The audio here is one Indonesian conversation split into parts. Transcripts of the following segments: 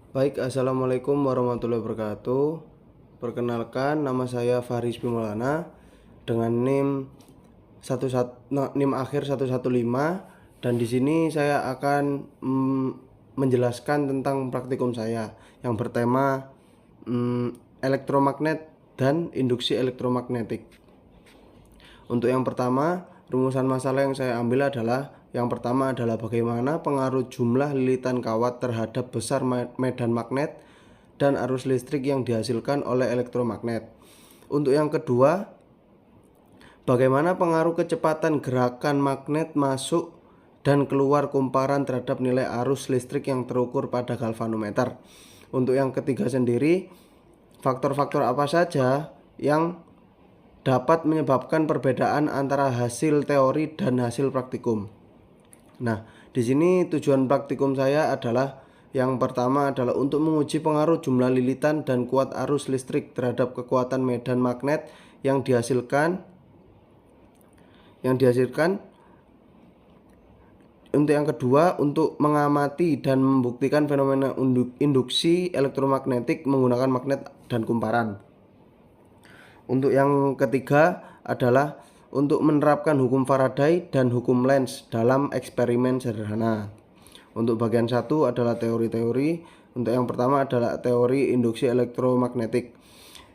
Baik, assalamualaikum warahmatullahi wabarakatuh. Perkenalkan, nama saya Faris Bimolana dengan NIM akhir 115, dan di sini saya akan menjelaskan tentang praktikum saya yang bertema elektromagnet dan induksi elektromagnetik. Untuk yang pertama, rumusan masalah yang saya ambil adalah yang pertama adalah bagaimana pengaruh jumlah lilitan kawat terhadap besar medan magnet dan arus listrik yang dihasilkan oleh elektromagnet. Untuk yang kedua, bagaimana pengaruh kecepatan gerakan magnet masuk dan keluar kumparan terhadap nilai arus listrik yang terukur pada galvanometer. Untuk yang ketiga sendiri, faktor-faktor apa saja yang dapat menyebabkan perbedaan antara hasil teori dan hasil praktikum. Nah, di sini tujuan praktikum saya adalah yang pertama adalah untuk menguji pengaruh jumlah lilitan dan kuat arus listrik terhadap kekuatan medan magnet yang dihasilkan. Untuk yang kedua, untuk mengamati dan membuktikan fenomena induksi elektromagnetik menggunakan magnet dan kumparan. Untuk yang ketiga adalah untuk menerapkan hukum Faraday dan hukum Lenz dalam eksperimen sederhana. Untuk bagian satu adalah teori-teori. Untuk yang pertama adalah teori induksi elektromagnetik.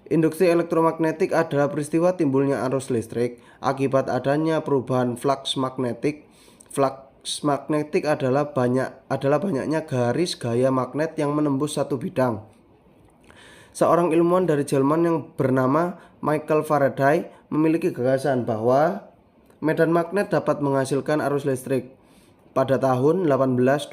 Induksi elektromagnetik adalah peristiwa timbulnya arus listrik akibat adanya perubahan flux magnetik. Flux magnetik adalah banyaknya garis gaya magnet yang menembus satu bidang. Seorang ilmuwan dari Jerman yang bernama Michael Faraday memiliki gagasan bahwa medan magnet dapat menghasilkan arus listrik. Pada tahun 1821,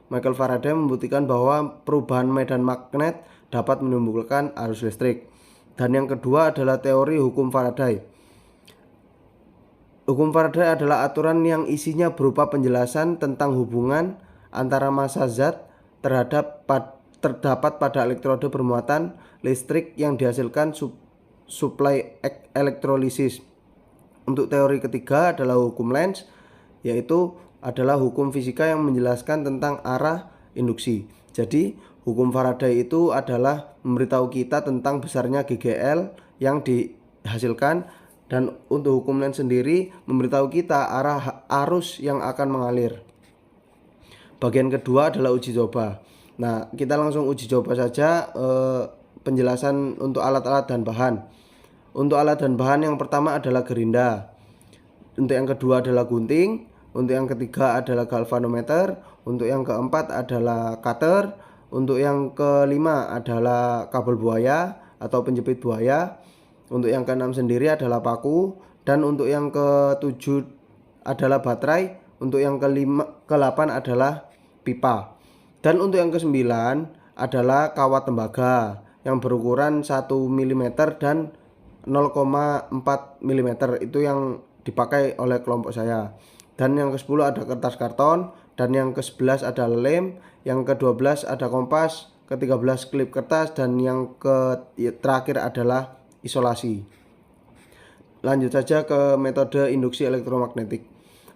Michael Faraday membuktikan bahwa perubahan medan magnet dapat menimbulkan arus listrik. Dan yang kedua adalah teori hukum Faraday. Hukum Faraday adalah aturan yang isinya berupa penjelasan tentang hubungan antara massa zat terdapat pada elektroda bermuatan listrik yang dihasilkan suplai elektrolisis. Untuk teori ketiga adalah hukum Lenz, yaitu adalah hukum fisika yang menjelaskan tentang arah induksi. Jadi hukum Faraday itu adalah memberitahu kita tentang besarnya GGL yang dihasilkan, dan untuk hukum Lenz sendiri memberitahu kita arah arus yang akan mengalir. Bagian kedua adalah uji coba. Nah, kita langsung uji coba saja penjelasan untuk alat-alat dan bahan. Untuk alat dan bahan yang pertama adalah gerinda. Untuk yang kedua adalah gunting. Untuk yang ketiga adalah galvanometer. Untuk yang keempat adalah cutter. Untuk yang kelima adalah kabel buaya atau penjepit buaya. Untuk yang keenam sendiri adalah paku. Dan untuk yang ketujuh adalah baterai. Untuk yang ke-8 adalah pipa. Dan untuk yang ke-9 adalah kawat tembaga yang berukuran 1 mm dan 0,4 mm. Itu yang dipakai oleh kelompok saya. Dan yang ke-10 ada kertas karton. Dan yang ke-11 ada lem. Yang ke-12 ada kompas. Ke-13 klip kertas. Dan yang terakhir adalah isolasi. Lanjut saja ke metode induksi elektromagnetik.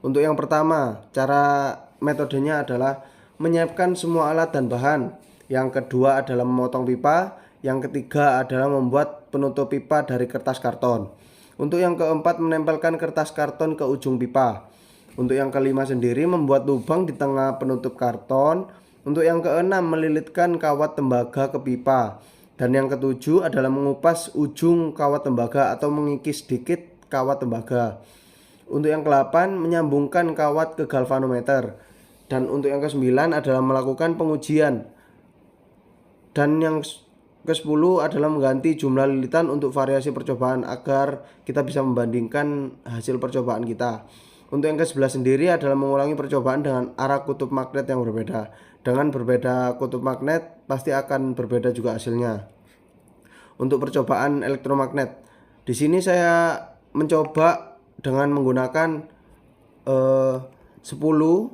Untuk yang pertama, cara metodenya adalah menyiapkan semua alat dan bahan. Yang kedua adalah memotong pipa. Yang ketiga adalah membuat penutup pipa dari kertas karton. Untuk yang keempat, menempelkan kertas karton ke ujung pipa. Untuk yang kelima sendiri, membuat lubang di tengah penutup karton. Untuk yang keenam, melilitkan kawat tembaga ke pipa. Dan yang ketujuh adalah mengupas ujung kawat tembaga atau mengikis sedikit kawat tembaga. Untuk yang ke-8, menyambungkan kawat ke galvanometer. Dan untuk yang ke-9 adalah melakukan pengujian. Dan yang ke-10 adalah mengganti jumlah lilitan untuk variasi percobaan agar kita bisa membandingkan hasil percobaan kita. Untuk yang ke-11 sendiri adalah mengulangi percobaan dengan arah kutub magnet yang berbeda. Dengan berbeda kutub magnet pasti akan berbeda juga hasilnya. Untuk percobaan elektromagnet, di sini saya mencoba dengan menggunakan 10, 20,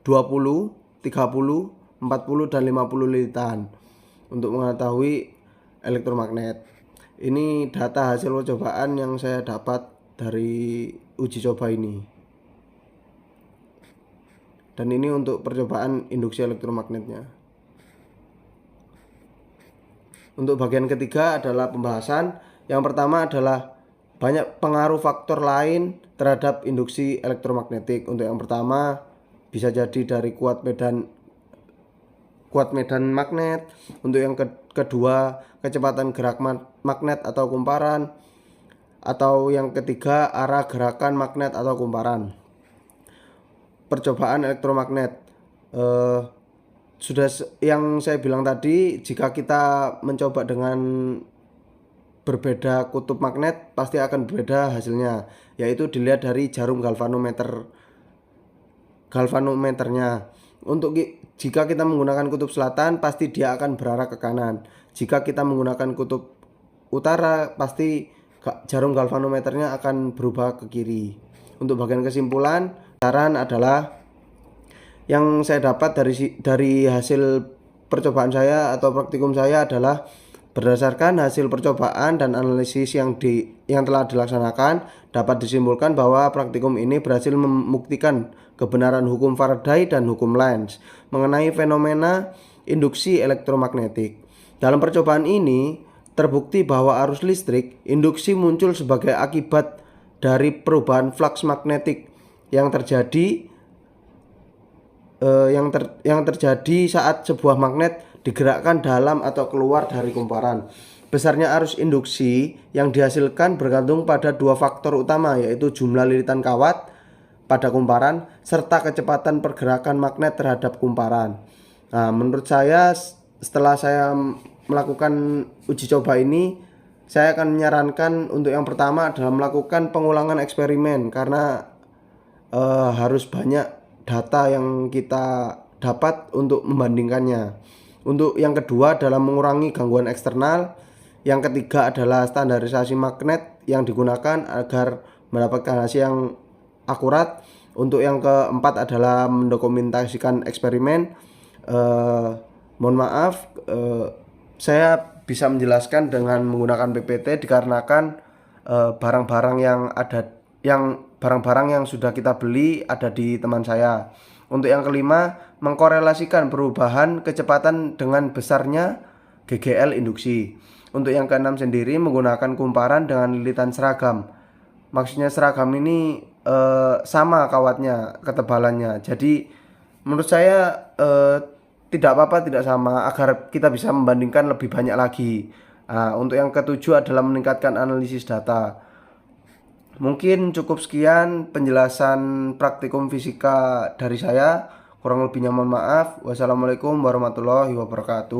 30, 40, dan 50 lilitan untuk mengetahui elektromagnet. Ini data hasil percobaan yang saya dapat dari uji coba ini. Dan ini untuk percobaan induksi elektromagnetnya. Untuk bagian ketiga adalah pembahasan. Yang pertama adalah banyak pengaruh faktor lain terhadap induksi elektromagnetik. Untuk yang pertama bisa jadi dari kuat medan magnet. Untuk yang kedua kecepatan gerak magnet atau kumparan. Atau yang ketiga arah gerakan magnet atau kumparan. Percobaan elektromagnet. Sudah yang saya bilang tadi, jika kita mencoba dengan berbeda kutub magnet pasti akan berbeda hasilnya, yaitu dilihat dari jarum galvanometernya. Jika kita menggunakan kutub selatan pasti dia akan berarah ke kanan. Jika kita menggunakan kutub utara pasti jarum galvanometernya akan berubah ke kiri. Untuk bagian kesimpulan, saran adalah yang saya dapat dari hasil percobaan saya atau praktikum saya adalah berdasarkan hasil percobaan dan analisis yang telah dilaksanakan, dapat disimpulkan bahwa praktikum ini berhasil membuktikan kebenaran hukum Faraday dan hukum Lenz mengenai fenomena induksi elektromagnetik. Dalam percobaan ini terbukti bahwa arus listrik induksi muncul sebagai akibat dari perubahan flux magnetik yang terjadi saat sebuah magnet digerakkan dalam atau keluar dari kumparan. Besarnya arus induksi yang dihasilkan bergantung pada dua faktor utama, yaitu jumlah lilitan kawat pada kumparan serta kecepatan pergerakan magnet terhadap kumparan. Nah, menurut saya setelah saya melakukan uji coba ini, saya akan menyarankan untuk yang pertama adalah melakukan pengulangan eksperimen, karena harus banyak data yang kita dapat untuk membandingkannya. Untuk yang kedua adalah mengurangi gangguan eksternal. Yang ketiga adalah standarisasi magnet yang digunakan agar mendapatkan hasil yang akurat. Untuk yang keempat adalah mendokumentasikan eksperimen. Mohon maaf, saya bisa menjelaskan dengan menggunakan PPT dikarenakan barang-barang yang sudah kita beli ada di teman saya. Untuk yang kelima, mengkorelasikan perubahan kecepatan dengan besarnya GGL induksi. Untuk yang keenam sendiri, menggunakan kumparan dengan lilitan seragam. Maksudnya seragam ini sama kawatnya, ketebalannya. Jadi menurut saya tidak apa-apa tidak sama, agar kita bisa membandingkan lebih banyak lagi. Nah, untuk yang ketujuh adalah meningkatkan analisis data. Mungkin cukup sekian penjelasan praktikum fisika dari saya. Kurang lebihnya mohon maaf. Wassalamualaikum warahmatullahi wabarakatuh.